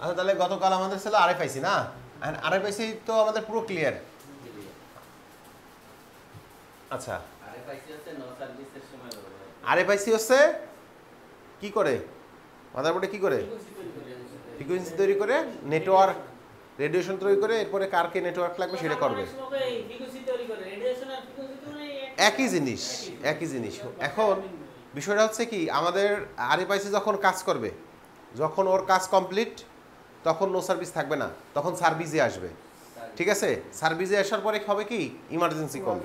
আচ্ছা তাহলে গতকাল আমাদের ছিল আরএফআইসি না, আরএফআইসি তো আমাদের পুরো ক্লিয়ার। আচ্ছা আরএফআইসি হচ্ছে কি করে, মাদারবোর্ডে কি করে ফ্রিকোয়েন্সি তৈরি করে, নেটওয়ার্ক রেডিয়েশন তৈরি করে, এরপরে কারকে নেটওয়ার্ক লাগবে সেটা করবে। একই জিনিস একই জিনিস। এখন বিষয়টা হচ্ছে কি, আমাদের আরএফআইসি যখন কাজ করবে, যখন ওর কাজ কমপ্লিট তখন নো সার্ভিস থাকবে না, তখন সার্ভিসে আসবে। ঠিক আছে, সার্ভিসে আসার পরে হবে কি ইমার্জেন্সি কল।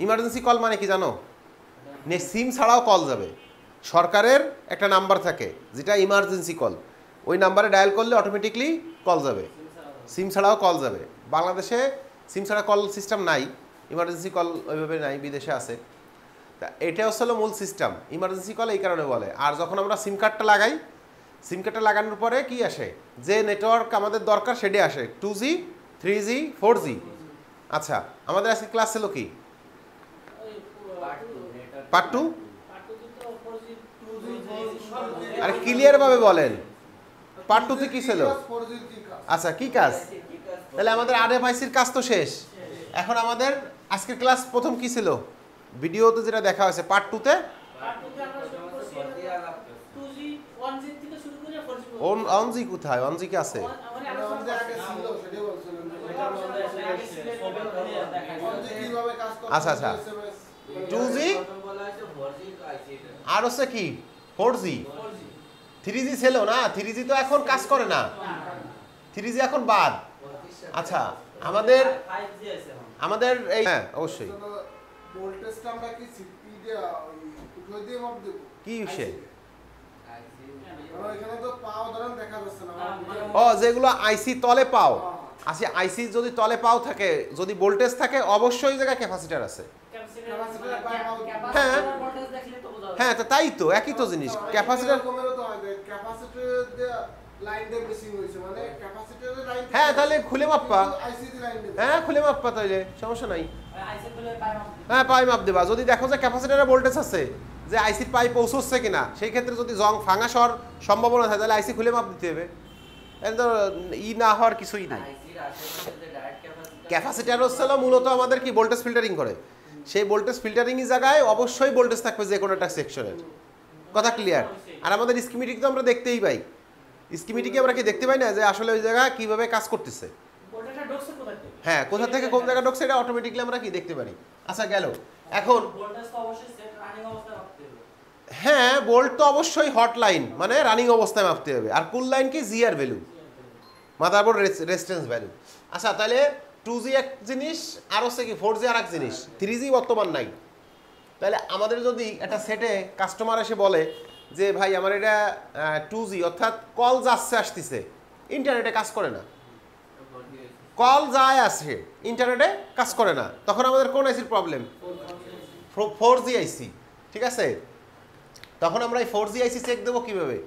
ইমার্জেন্সি কল মানে কি জানো, সিম ছাড়াও কল যাবে। সরকারের একটা নাম্বার থাকে যেটা ইমার্জেন্সি কল, ওই নাম্বারে ডায়াল করলে অটোমেটিকলি কল যাবে, সিম ছাড়াও কল যাবে। বাংলাদেশে সিম ছাড়া কল সিস্টেম নাই, ইমার্জেন্সি কল ওইভাবে নাই, বিদেশে আছে। তা এটা হচ্ছে মূল সিস্টেম, ইমার্জেন্সি কল এই কারণে বলে। আর যখন আমরা সিম কার্ডটা লাগাই, সিম কার্ডটা লাগানোর পরে কি আসে, যে নেটওয়ার্ক আমাদের দরকার সেটাই আসে, 2G 3G 4G। আচ্ছা আমাদের আজকে ক্লাস ছিল কি, পার্ট 2। আরে ক্লিয়ার ভাবে বলেন, পার্ট 2 তে কি ছিল? আচ্ছা কি কাজ? তাহলে আমাদের আরএফআইসির কাজ তো শেষ। এখন আমাদের আজকের ক্লাস প্রথম কি ছিল, ভিডিওতে যেটা দেখা হয়েছে পার্ট 2 তে 1G কোথায়, 1G কি আছে? আচ্ছা আচ্ছা 2G আর হচ্ছে কি 4G 3G ছিল না, 3G তো এখন কাজ করে না, 3G এখন বাদ। আচ্ছা আমাদের আমাদের এই হ্যাঁ অবশ্যই ভোল্টেজটা আমরা কি সিপি দিয়ে উঠে দিয়ে মাপ দেব কি বিষয়, এখানে তো পাও ধরেন দেখা যাচ্ছে না। ও যেগুলো আইসি তলে পাও আছে, আইসি যদি তলে পাও থাকে, যদি ভোল্টেজ থাকে অবশ্যই জায়গায় ক্যাপাসিটর আছে। হ্যাঁ হ্যাঁ তো তাই তো একই তো জিনিস, ক্যাপাসিটর হ্যাঁ তাহলে খুলে মাপা, হ্যাঁ খুলে মাপা তাইলে সমস্যা নাই। হ্যাঁ পাই মাপ দেবা, যদি দেখো যে ক্যাপাসিটরে ভোল্টেজ আছে, যে আইসির পাই পৌঁছচ্ছে কিনা, সেই ক্ষেত্রে যদি জং ভাঙা হওয়ার সম্ভাবনা থাকে তাহলে আইসি খুলে মাপ দিতে হবে। তো ই না হওয়ার কিছুই নাই। ক্যাপাসিটর হচ্ছে মূলত আমাদের কি ভোল্টেজ ফিল্টারিং করে, সেই ভোল্টেজ ফিল্টারিং এর জায়গায় অবশ্যই ভোল্টেজ থাকবে যে কোনো একটা সেকশনের। কথা ক্লিয়ার? আর আমাদের স্কিমেটিক তো আমরা দেখতেই পাই, স্কিমেটিকে আমরা কি দেখতে পাই না যে আসলে ওই জায়গা কিভাবে কাজ করতেছে, হ্যাঁ কোথা থেকে কোন জায়গা ঢুকছে এটা অটোমেটিক্যালি আমরা কি দেখতে পারি। আচ্ছা গেল, এখন হ্যাঁ ভোল্ট তো অবশ্যই হট লাইন মানে রানিং অবস্থায় মাপতে হবে, আর কুল লাইন কি GR value, motherboard resistance value. আচ্ছা তাহলে 2G এক জিনিস আর হচ্ছে কি 4G আর এক জিনিস, 3G বর্তমান নাই। তাহলে আমাদের যদি একটা সেটে কাস্টমার এসে বলে যে ভাই আমার এটা 2G অর্থাৎ কল যাচ্ছে আসতেছে, ইন্টারনেটে কাজ করে না, কল যায় আসে ইন্টারনেটে কাজ করে না, তখন আমাদের কোন আইসির প্রবলেম? 4G আইসি। ঠিক আছে, তখন আমরা এই 4G আইসি চেক দেবো কিভাবে?